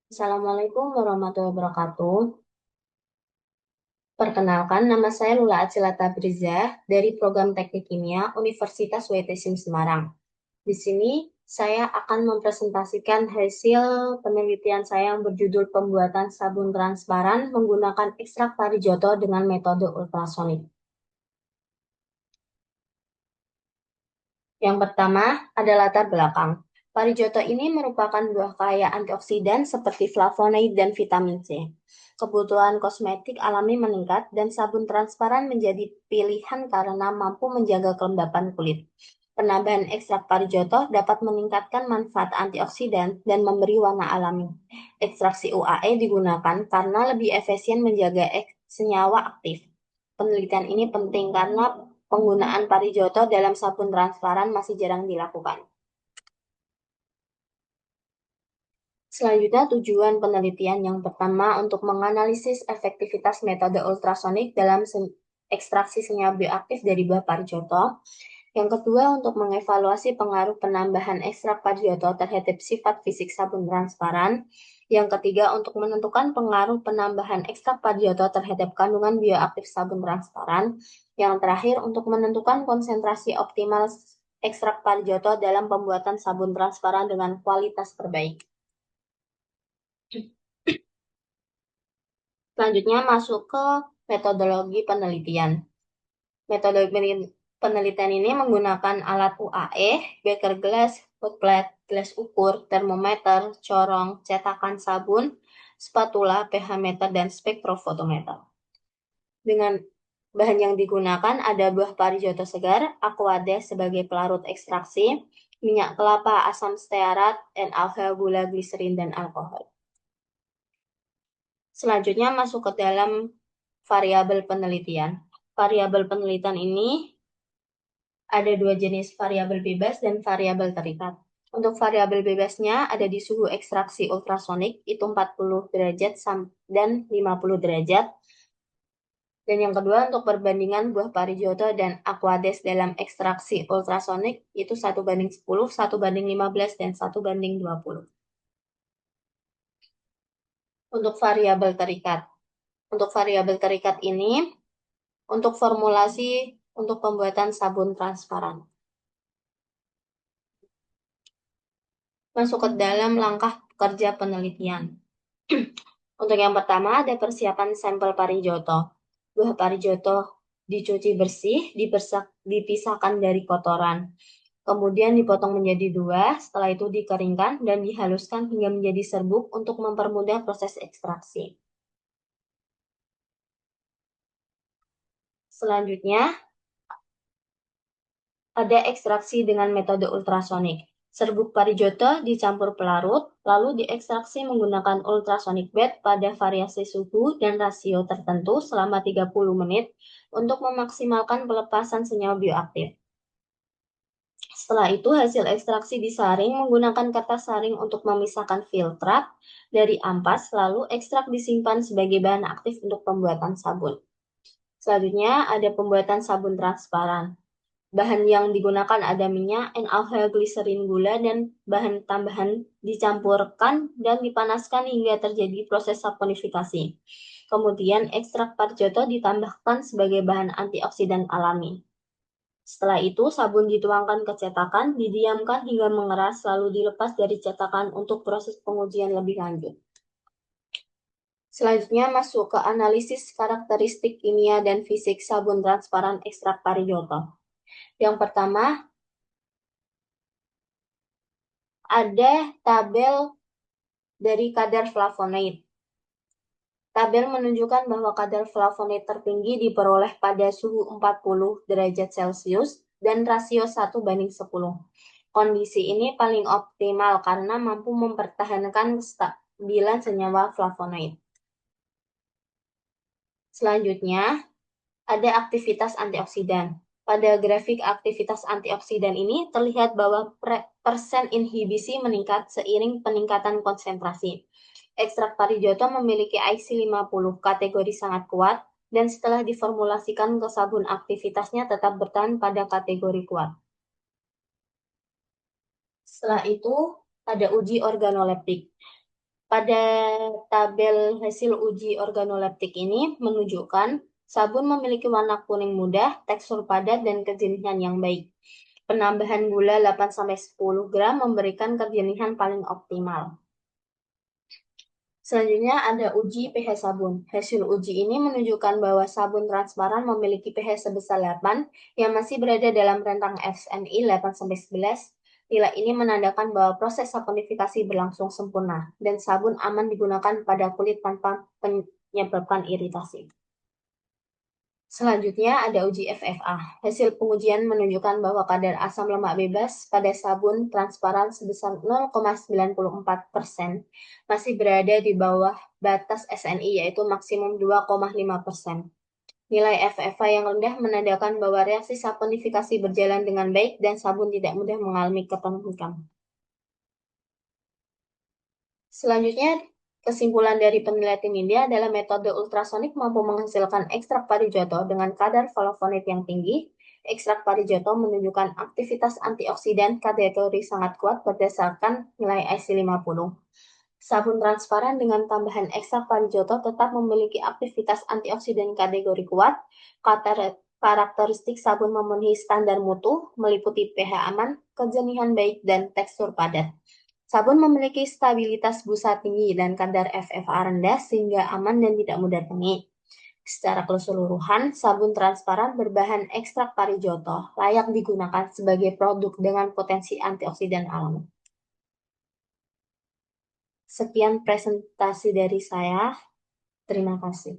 Assalamualaikum warahmatullahi wabarakatuh. Perkenalkan, nama saya Lula Acilata Briza dari Program Teknik Kimia Universitas WTSIM Semarang. Di sini saya akan mempresentasikan hasil penelitian saya yang berjudul pembuatan sabun transparan menggunakan ekstrak parijoto dengan metode ultrasonik. Yang pertama ada latar belakang. Parijoto ini merupakan buah kaya antioksidan seperti flavonoid dan vitamin C. Kebutuhan kosmetik alami meningkat dan sabun transparan menjadi pilihan karena mampu menjaga kelembapan kulit. Penambahan ekstrak parijoto dapat meningkatkan manfaat antioksidan dan memberi warna alami. Ekstraksi UAE digunakan karena lebih efisien menjaga senyawa aktif. Penelitian ini penting karena penggunaan parijoto dalam sabun transparan masih jarang dilakukan. Selanjutnya, tujuan penelitian yang pertama untuk menganalisis efektivitas metode ultrasonik dalam ekstraksi senyawa bioaktif dari buah parijoto. Yang kedua, untuk mengevaluasi pengaruh penambahan ekstrak parijoto terhadap sifat fisik sabun transparan. Yang ketiga, untuk menentukan pengaruh penambahan ekstrak parijoto terhadap kandungan bioaktif sabun transparan. Yang terakhir, untuk menentukan konsentrasi optimal ekstrak parijoto dalam pembuatan sabun transparan dengan kualitas terbaik. Selanjutnya masuk ke metodologi penelitian. Metode penelitian ini menggunakan alat UAE, beker gelas, hot plate, gelas ukur, termometer, corong, cetakan sabun, spatula, pH meter, dan spektrofotometer. Dengan bahan yang digunakan ada buah parijoto segar, aquades sebagai pelarut ekstraksi, minyak kelapa, asam stearat, NaOH, gula, gliserin, dan alkohol. Selanjutnya masuk ke dalam variabel penelitian. Variabel penelitian ini ada dua jenis, variabel bebas dan variabel terikat. Untuk variabel bebasnya ada di suhu ekstraksi ultrasonik, itu 40 derajat dan 50 derajat. Dan yang kedua untuk perbandingan buah parijoto dan aquades dalam ekstraksi ultrasonik, itu 1:10, 1:15, dan 1:20. Untuk variabel terikat. Untuk variabel terikat ini, untuk formulasi untuk pembuatan sabun transparan. Masuk ke dalam langkah kerja penelitian. Untuk yang pertama ada persiapan sampel parijoto. Buah parijoto dicuci bersih, dipisahkan dari kotoran. Kemudian dipotong menjadi dua, setelah itu dikeringkan dan dihaluskan hingga menjadi serbuk untuk mempermudah proses ekstraksi. Selanjutnya, ada ekstraksi dengan metode ultrasonik. Serbuk parijoto dicampur pelarut, lalu diekstraksi menggunakan ultrasonic bed pada variasi suhu dan rasio tertentu selama 30 menit untuk memaksimalkan pelepasan senyawa bioaktif. Setelah itu, hasil ekstraksi disaring menggunakan kertas saring untuk memisahkan filtrat dari ampas, lalu ekstrak disimpan sebagai bahan aktif untuk pembuatan sabun. Selanjutnya, ada pembuatan sabun transparan. Bahan yang digunakan ada minyak, NaOH, gliserin, gula, dan bahan tambahan dicampurkan dan dipanaskan hingga terjadi proses saponifikasi. Kemudian ekstrak parijoto ditambahkan sebagai bahan antioksidan alami. Setelah itu, sabun dituangkan ke cetakan, didiamkan hingga mengeras, lalu dilepas dari cetakan untuk proses pengujian lebih lanjut. Selanjutnya masuk ke analisis karakteristik kimia dan fisik sabun transparan ekstrak parijoto. Yang pertama, ada tabel dari kadar flavonoid. Tabel menunjukkan bahwa kadar flavonoid tertinggi diperoleh pada suhu 40 derajat Celcius dan rasio 1:10. Kondisi ini paling optimal karena mampu mempertahankan kestabilan senyawa flavonoid. Selanjutnya, ada aktivitas antioksidan. Pada grafik aktivitas antioksidan ini terlihat bahwa persen inhibisi meningkat seiring peningkatan konsentrasi. Ekstrak parijoto memiliki IC50 kategori sangat kuat dan setelah diformulasikan ke sabun aktivitasnya tetap bertahan pada kategori kuat. Setelah itu ada uji organoleptik. Pada tabel hasil uji organoleptik ini menunjukkan sabun memiliki warna kuning muda, tekstur padat, dan kejenihan yang baik. Penambahan gula 8-10 gram memberikan kejenihan paling optimal. Selanjutnya ada uji pH sabun. Hasil uji ini menunjukkan bahwa sabun transparan memiliki pH sebesar 8 yang masih berada dalam rentang SNI 8-11. Nilai ini menandakan bahwa proses saponifikasi berlangsung sempurna dan sabun aman digunakan pada kulit tanpa menyebabkan iritasi. Selanjutnya ada uji FFA. Hasil pengujian menunjukkan bahwa kadar asam lemak bebas pada sabun transparan sebesar 0,94% masih berada di bawah batas SNI yaitu maksimum 2,5%. Nilai FFA yang rendah menandakan bahwa reaksi saponifikasi berjalan dengan baik dan sabun tidak mudah mengalami kepenuhan. Selanjutnya, kesimpulan dari penelitian ini adalah metode ultrasonik mampu menghasilkan ekstrak parijoto dengan kadar flavonoid yang tinggi. Ekstrak parijoto menunjukkan aktivitas antioksidan kategori sangat kuat berdasarkan nilai IC50. Sabun transparan dengan tambahan ekstrak parijoto tetap memiliki aktivitas antioksidan kategori kuat. Karakteristik sabun memenuhi standar mutu, meliputi pH aman, kejenihan baik, dan tekstur padat. Sabun memiliki stabilitas busa tinggi dan kadar FFA rendah sehingga aman dan tidak mudah bengek. Secara keseluruhan, sabun transparan berbahan ekstrak parijoto layak digunakan sebagai produk dengan potensi antioksidan alami. Sekian presentasi dari saya. Terima kasih.